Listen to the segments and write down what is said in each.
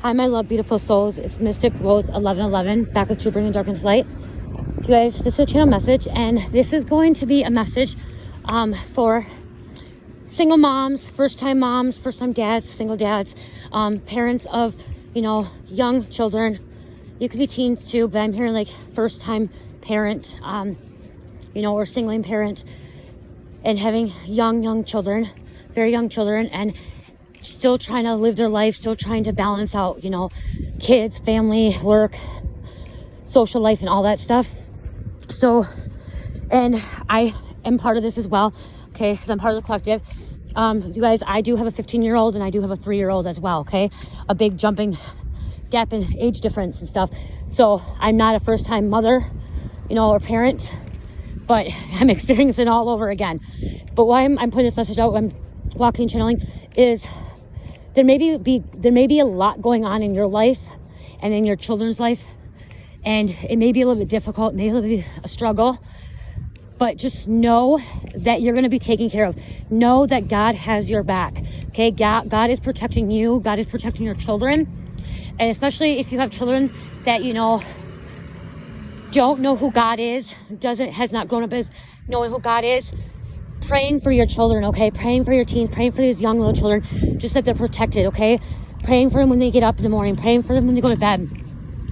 Hi, my love, beautiful souls. It's Mystic Rose 1111, back with True Bringing Darkness Light. You guys, this is a channel message, and this is going to be a message for single moms, first-time dads, single dads, parents of, young children. You could be teens too, but I'm hearing like first-time parent, or singling parent, and having young children, very young children, and still trying to live their life, still trying to balance out, kids, family, work, social life, and all that stuff. So, and I am part of this as well, okay, because I'm part of the collective. You guys, I do have a 15-year-old and I do have a 3-year-old as well, okay? A big jumping gap in age difference and stuff. So I'm not a first-time mother, or parent, but I'm experiencing it all over again. But why I'm putting this message out, I'm walking, channeling, is there may be a lot going on in your life and in your children's life, and it may be a little bit difficult, maybe a struggle, but just know that you're going to be taken care of. Know that God has your back, okay? God is protecting you. God is protecting your children, and especially if you have children that don't know who God is, has not grown up as knowing who God is. Praying for your children, okay? Praying for your teens, praying for these young little children, just that they're protected, okay? Praying for them when they get up in the morning, praying for them when they go to bed,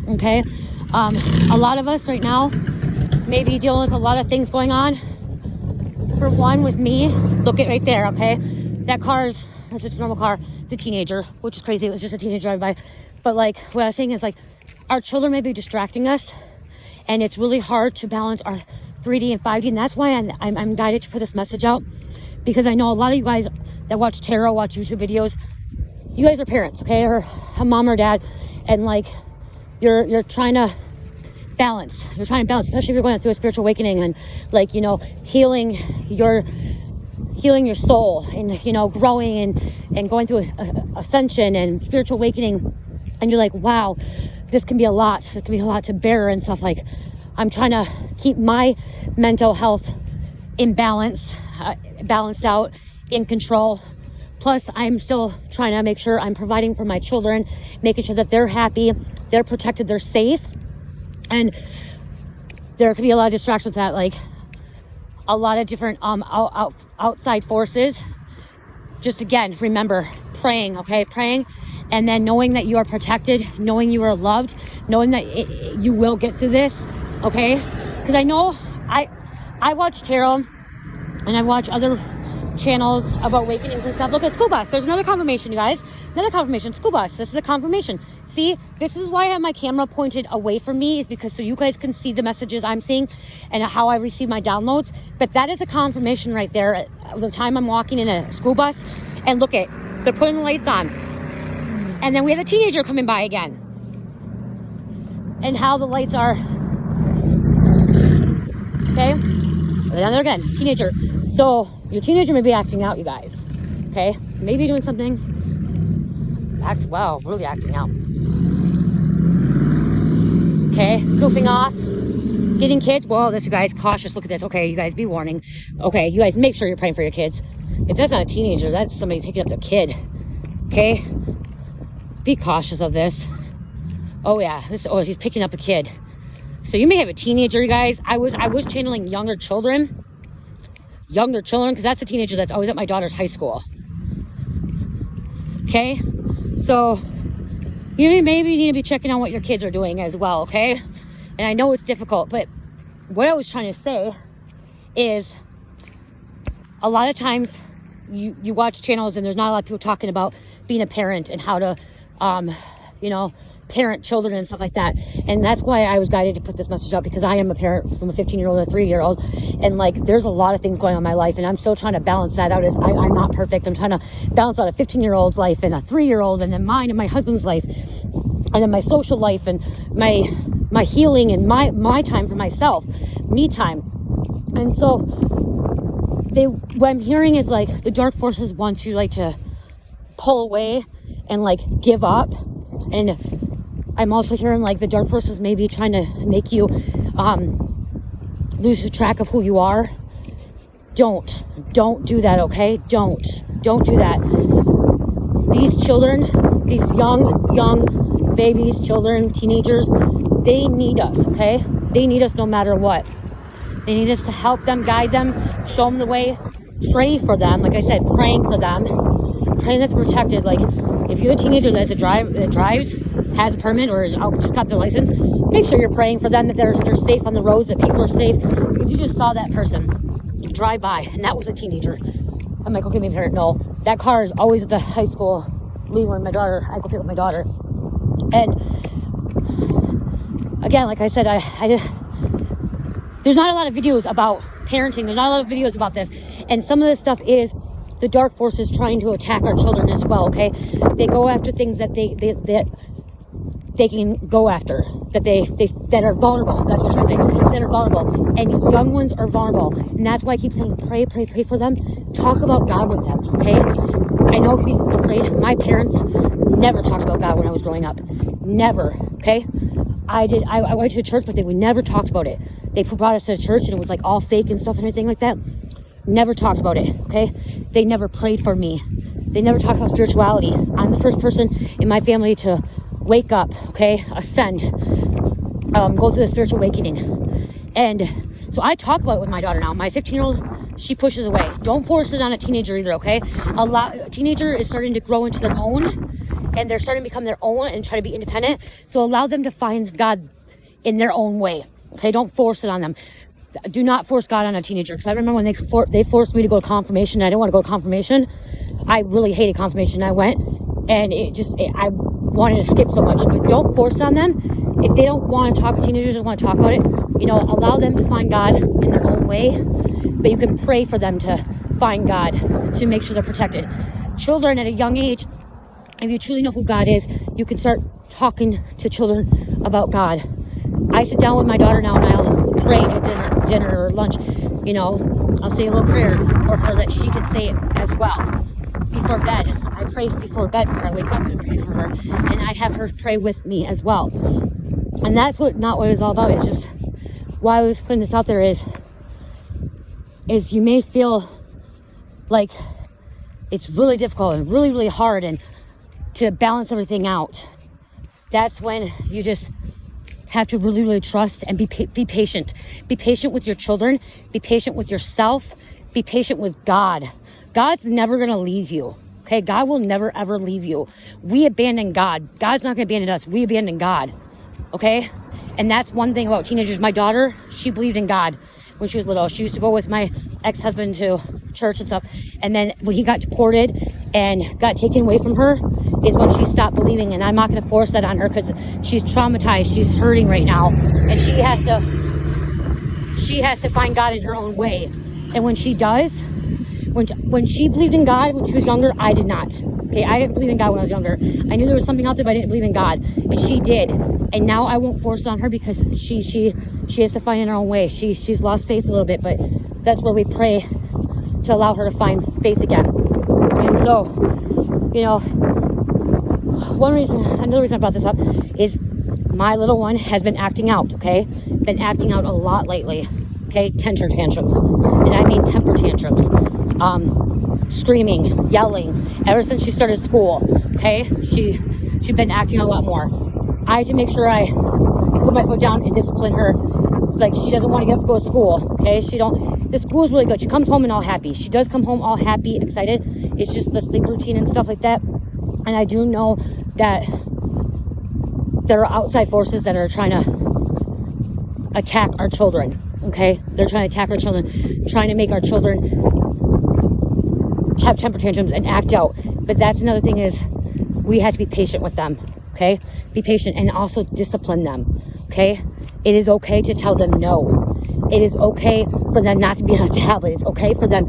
okay? A lot of us right now may be dealing with a lot of things going on. For one, with me, look at right there, okay? That car's, it's just a normal car, it's a teenager, which is crazy. It was just a teenager driving by. But what I was saying is our children may be distracting us, and it's really hard to balance our 3D and 5D, and that's why I'm guided to put this message out, because I know a lot of you guys that watch tarot, watch YouTube videos, you guys are parents, okay, or a mom or dad, and you're trying to balance. You're trying to balance, especially if you're going through a spiritual awakening and healing your soul, and growing and going through ascension and spiritual awakening, and you're like, wow, this can be a lot. It can be a lot to bear and stuff. I'm trying to keep my mental health in balance, balanced out, in control. Plus, I'm still trying to make sure I'm providing for my children, making sure that they're happy, they're protected, they're safe. And there could be a lot of distractions that, a lot of different outside forces. Just again, remember, praying, okay? Praying, and then knowing that you are protected, knowing you are loved, knowing that you will get through this. Okay, because I know I watch tarot and I watch other channels about awakenings and stuff. Look at School Bus. There's another confirmation, you guys. Another confirmation. School Bus. This is a confirmation. See, this is why I have my camera pointed away from me, is because so you guys can see the messages I'm seeing and how I receive my downloads. But that is a confirmation right there at the time I'm walking in a school bus. And look at, they're putting the lights on. And then we have a teenager coming by again. And how the lights are. Okay, another again, teenager. So your teenager may be acting out, you guys. Okay, maybe doing something. Really acting out. Okay, goofing off, getting kids. Whoa, this, you guys, cautious. Look at this. Okay, you guys, be warning. Okay, you guys, make sure you're praying for your kids. If that's not a teenager, that's somebody picking up the kid. Okay, be cautious of this. Oh yeah, he's picking up a kid. So you may have a teenager, you guys. I was channeling younger children, because that's a teenager that's always at my daughter's high school. Okay, so you maybe need to be checking on what your kids are doing as well. Okay, and I know it's difficult, but what I was trying to say is, a lot of times you watch channels and there's not a lot of people talking about being a parent and how to parent children and stuff like that. And that's why I was guided to put this message out, because I am a parent from a 15-year-old and a 3-year-old, and there's a lot of things going on in my life, and I'm still trying to balance that out. I'm not perfect. I'm trying to balance out a 15-year-old's life and a 3-year-old, and then mine and my husband's life, and then my social life, and my healing, and my time for myself, me time. And so what I'm hearing is the dark forces want you to pull away and give up. And I'm also hearing the dark forces may be trying to make you lose track of who you are. Don't do that, okay? Don't do that. These children, these young young babies, children, teenagers, they need us, okay? They need us no matter what. They need us to help them, guide them, show them the way, pray for them. Like I said, praying for them, praying that they're protected. Like, if you have a teenager that drives, has a permit, or just got their license, make sure you're praying for them, that they're safe on the roads, that people are safe. Because you just saw that person drive by, and that was a teenager. I'm like, okay, maybe her. No, that car is always at the high school. Me when I go pick up my daughter. And again, like I said, there's not a lot of videos about parenting. There's not a lot of videos about this. And some of this stuff is the dark forces trying to attack our children as well, okay? They go after things that they can go after, that are vulnerable. That's what I'm trying to say. That are vulnerable. And young ones are vulnerable. And that's why I keep saying pray for them. Talk about God with them, okay? I know it can be afraid. My parents never talked about God when I was growing up. Never, okay? I went to church, but we never talked about it. They brought us to church, and it was like all fake and stuff and everything like that. Never talked about it, okay? They never prayed for me. They never talked about spirituality. I'm the first person in my family to wake up, okay? Ascend, go through the spiritual awakening. And so I talk about it with my daughter now. My 15-year-old, she pushes away. Don't force it on a teenager either, okay? A teenager is starting to grow into their own, and they're starting to become their own and try to be independent. So allow them to find God in their own way, okay? Don't force it on them. Do not force God on a teenager. Because I remember when they forced me to go to confirmation. I didn't want to go to confirmation. I really hated confirmation. I went, and I wanted to skip so much. But don't force it on them. If they don't want to talk, teenagers don't want to talk about it, allow them to find God in their own way. But you can pray for them to find God, to make sure they're protected. Children at a young age, if you truly know who God is, you can start talking to children about God. I sit down with my daughter now, and I'll pray at dinner or lunch. I'll say a little prayer for her that she can say it as well. Before bed, I pray before bed for her. I wake up and pray for her, and I have her pray with me as well. And that's not what it's all about. It's just why I was putting this out there is you may feel like it's really difficult and really, really hard, and to balance everything out. That's when you just have to really, really trust and be patient. Be patient with your children. Be patient with yourself. Be patient with God. God's never going to leave you. Okay? God will never, ever leave you. We abandon God. God's not going to abandon us. We abandon God. Okay? And that's one thing about teenagers. My daughter, she believed in God when she was little. She used to go with my ex-husband to church and stuff. And then when he got deported and got taken away from her is when she stopped believing. And I'm not going to force that on her because she's traumatized. She's hurting right now. And she has to find God in her own way. And when she does, when she believed in God when she was younger, I did not. Okay, I didn't believe in God when I was younger. I knew there was something out there, but I didn't believe in God. And she did. And now I won't force it on her because she has to find it in her own way. She's lost faith a little bit, but that's where we pray to allow her to find faith again. And so, another reason I brought this up is my little one has been acting out, okay? Been acting out a lot lately, okay? Temper tantrums. And I mean temper tantrums. Screaming, yelling, ever since she started school, okay? She's been acting a lot more. I had to make sure I put my foot down and discipline her. Like, she doesn't want to get up to go to school, okay? The school is really good. She comes home and all happy. She does come home all happy, excited. It's just the sleep routine and stuff like that. And I do know that there are outside forces that are trying to attack our children, okay? They're trying to attack our children, trying to make our children have temper tantrums and act out. But that's another thing is we have to be patient with them, okay? Be patient and also discipline them, okay? It is okay to tell them no. It is okay for them not to be on a tablet. It's okay for them,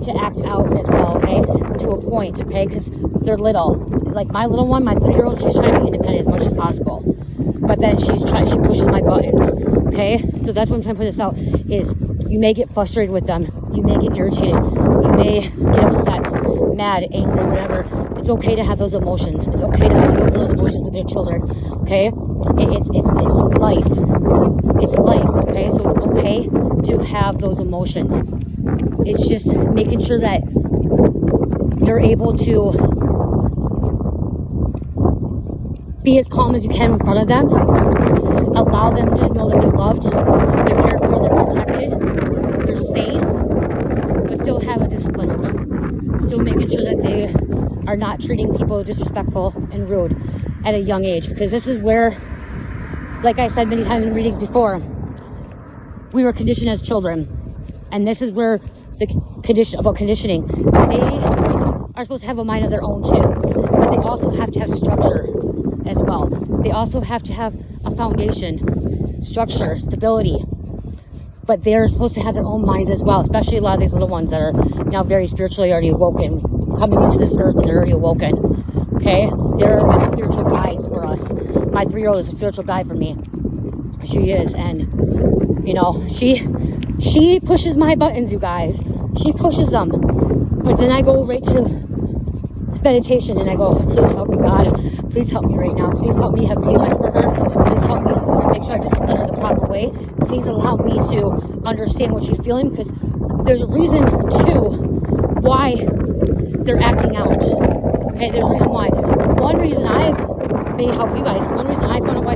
to act out as well, okay? To a point, okay? Because they're little. Like my little one, my 3-year-old, she's trying to be independent as much as possible. But then she pushes my buttons, okay? So that's what I'm trying to put this out, is you may get frustrated with them. You may get irritated. You may get upset, mad, angry, whatever. It's okay to have those emotions. It's okay to feel those emotions with your children, okay? It's life. It's life, okay? So it's okay to have those emotions. It's just making sure that you're able to be as calm as you can in front of them. Allow them to know that they're loved, they're cared for, they're protected, they're safe, but still have a discipline with them. Still making sure that they are not treating people disrespectful and rude at a young age. Because this is where, like I said many times in readings before, we were conditioned as children. And this is where the conditioning. They are supposed to have a mind of their own too, but they also have to have structure as well. They also have to have a foundation, structure, stability. But they're supposed to have their own minds as well, especially a lot of these little ones that are now very spiritually already awoken, coming into this earth and they're already awoken. Okay? They're spiritual guides for us. My 3-year-old is a spiritual guide for me. She is. And, you know, she pushes my buttons, you guys. She pushes them. But then I go right to meditation and I go, please help me, God. Please help me right now. Please help me have patience for her. Please help me make sure I discipline her the proper way. Please allow me to understand what she's feeling, because there's a reason too why they're acting out. Okay, there's a reason why. One reason I may help you guys. One reason I found out why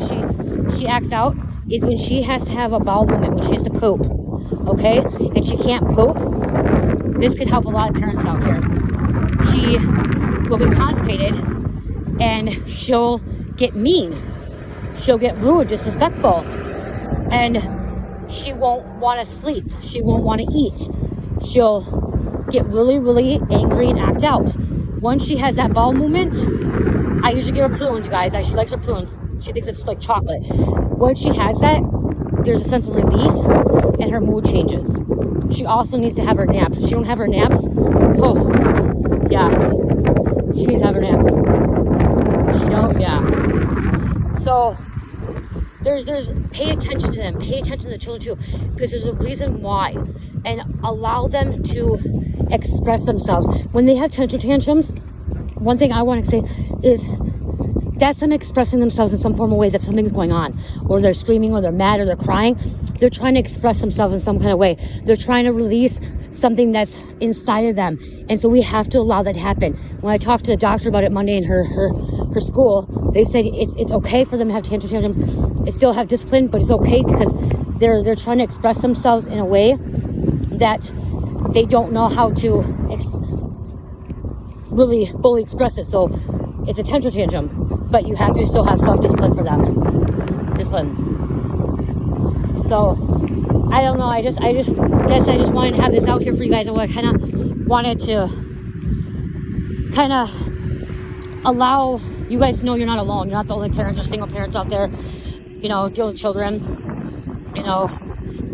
she acts out is when she has to have a bowel movement, when she has to poop. Okay, and she can't poop. This could help a lot of parents out here. She will be constipated and she'll get mean. She'll get rude, disrespectful. And she won't want to sleep. She won't want to eat. She'll get really, really angry and act out. Once she has that bowel movement, I usually give her prunes, you guys. She likes her prunes. She thinks it's like chocolate. Once she has that, there's a sense of relief and her mood changes. She also needs to have her naps. If she don't have her naps, oh, yeah. She needs to have her naps. If she don't, yeah. So, there's pay attention to them. Pay attention to the children too, because there's a reason why. And allow them to express themselves. When they have tantrums, one thing I want to say is that's them expressing themselves in some form of way that something's going on, or they're screaming, or they're mad, or they're crying. They're trying to express themselves in some kind of way. They're trying to release something that's inside of them. And so we have to allow that to happen. When I talked to the doctor about it Monday in her school, they said it's okay for them to have tantrums. They still have discipline, but it's okay because they're trying to express themselves in a way that they don't know how to really fully express it. So it's a tantrum, but you have to still have self-discipline for them. Discipline. So I don't know. I just guess I just wanted to have this out here for you guys. I kind of wanted to kind of allow you guys to know you're not alone. You're not the only parents or single parents out there, you know, dealing with children, you know,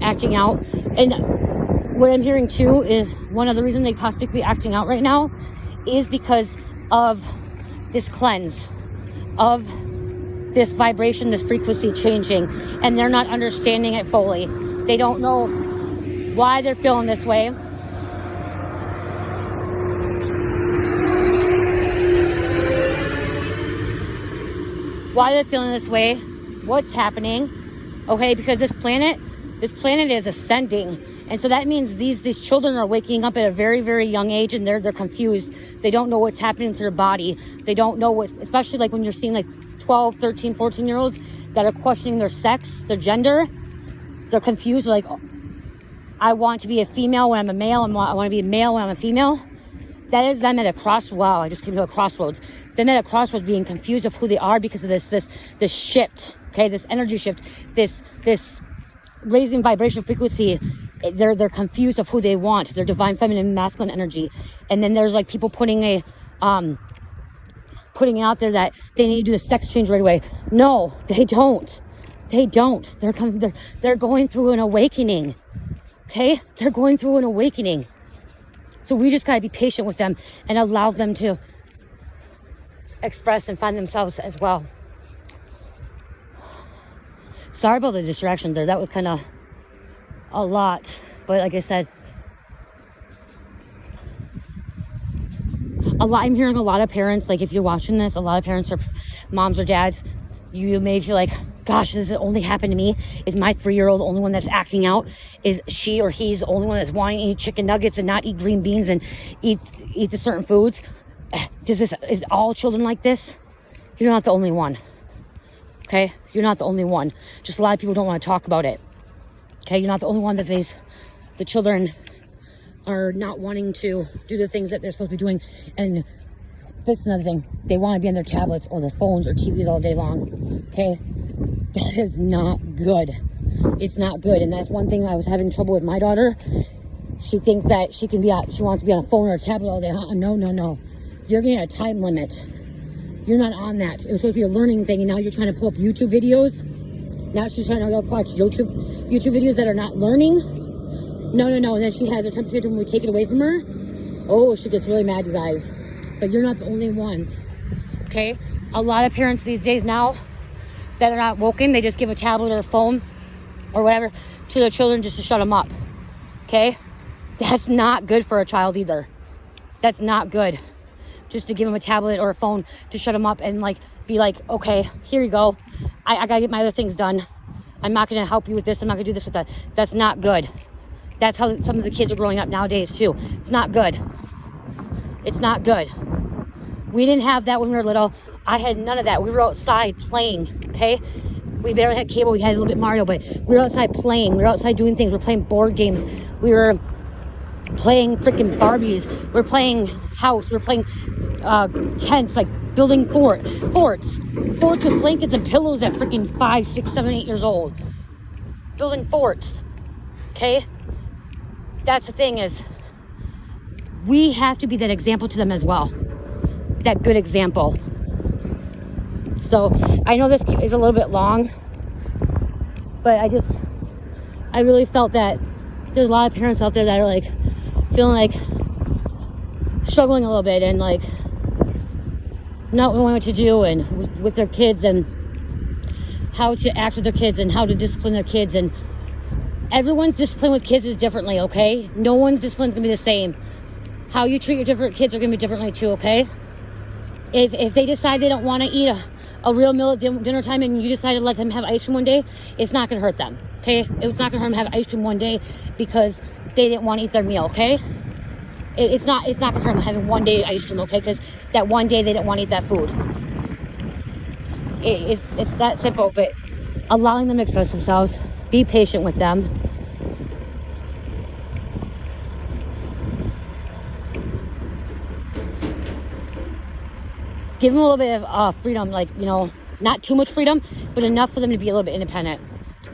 acting out. And what I'm hearing too is one of the reasons they possibly be acting out right now is because of this cleanse, of this vibration, this frequency changing, and they're not understanding it fully. They don't know why they're feeling this way. Why they're feeling this way, what's happening, okay, because this planet is ascending. And so that means these children are waking up at a very, very young age, and they're confused. They don't know what's happening to their body. They don't know what, especially like when you're seeing like 12, 13, 14-year-olds that are questioning their sex, their gender. They're confused, like, oh, I want to be a female when I'm a male, I want to be a male when I'm a female. That is them at a crossroads. Wow, I just came to a crossroads. Them at a crossroads, being confused of who they are because of this shift, okay, this energy shift, this raising vibration frequency. They're confused of who they want, their divine feminine masculine energy. And then there's like people putting it out there that they need to do a sex change right away. No, they don't. They're going through an awakening. Okay? They're going through an awakening. So we just gotta be patient with them and allow them to express and find themselves as well. Sorry about the distractions there. That was kind of a lot, but like I said, I'm hearing a lot of parents, like if you're watching this, a lot of parents or moms or dads, you may feel like, gosh, this has only happened to me. Is my 3-year-old the only one that's acting out? Is she or he's the only one that's wanting to eat chicken nuggets and not eat green beans and eat eat the certain foods. Is all children like this? You're not the only one. Okay? You're not the only one. Just a lot of people don't want to talk about it. Okay? You're not the only one that the children are not wanting to do the things that they're supposed to be doing. And this is another thing. They want to be on their tablets or their phones or TVs all day long. Okay? That is not good. It's not good. And that's one thing I was having trouble with my daughter. She thinks that she wants to be on a phone or a tablet all day. No. You're getting a time limit. You're not on that. It was supposed to be a learning thing, and now you're trying to pull up YouTube videos. Now she's trying to go watch YouTube videos that are not learning. No. And then she has a temper tantrum when we take it away from her. Oh, she gets really mad, you guys. But you're not the only ones. Okay? A lot of parents these days now that are not woken, they just give a tablet or a phone or whatever to their children just to shut them up. Okay? That's not good for a child either. That's not good. Just to give them a tablet or a phone to shut them up and like be like, okay, here you go. I gotta get my other things done. I'm not gonna help you with this. I'm not gonna do this with that. That's not good. That's how some of the kids are growing up nowadays too. It's not good. It's not good. We didn't have that when we were little. I had none of that. We were outside playing, okay? We barely had cable. We had a little bit Mario, but we were outside playing. We were outside doing things. We were playing board games. We were playing freaking Barbies. We're playing house. We're playing tents, like building forts with blankets and pillows at freaking 5, 6, 7, 8 years old. Building forts. Okay? That's the thing is, we have to be that example to them as well. That good example. So, I know this is a little bit long, but I really felt that there's a lot of parents out there that are like, feeling like struggling a little bit and like not knowing what to do and with their kids and how to act with their kids and how to discipline their kids. And everyone's discipline with kids is differently, okay? No one's discipline is gonna be the same. How you treat your different kids are gonna be differently too, okay? If they decide they don't want to eat a real meal at dinner time and you decide to let them have ice cream one day, it's not gonna hurt them, okay? It's not gonna hurt them to have ice cream one day because they didn't want to eat their meal, okay? It's not gonna hurt them having one day ice cream, okay? Because that one day they didn't want to eat that food. It's that simple. But allowing them to express themselves, be patient with them. Give them a little bit of freedom, like, you know, not too much freedom, but enough for them to be a little bit independent.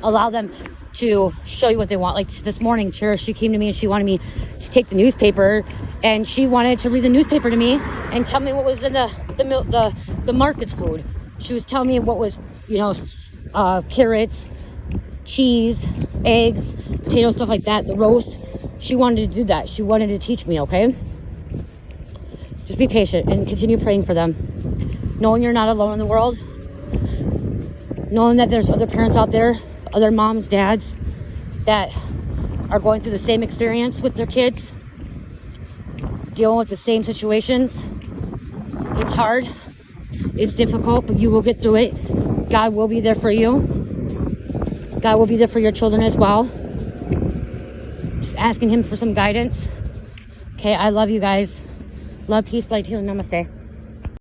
Allow them to show you what they want. Like this morning, Cherish, she came to me and she wanted me to take the newspaper, and she wanted to read the newspaper to me and tell me what was in the market's food. She was telling me what was, you know, carrots, cheese, eggs, potatoes, stuff like that, the roast. She wanted to do that. She wanted to teach me, okay? Just be patient and continue praying for them. Knowing you're not alone in the world. Knowing that there's other parents out there, other moms, dads, that are going through the same experience with their kids. Dealing with the same situations. It's hard. It's difficult, but you will get through it. God will be there for you. God will be there for your children as well. Just asking Him for some guidance. Okay, I love you guys. Love, peace, light, healing. Namaste.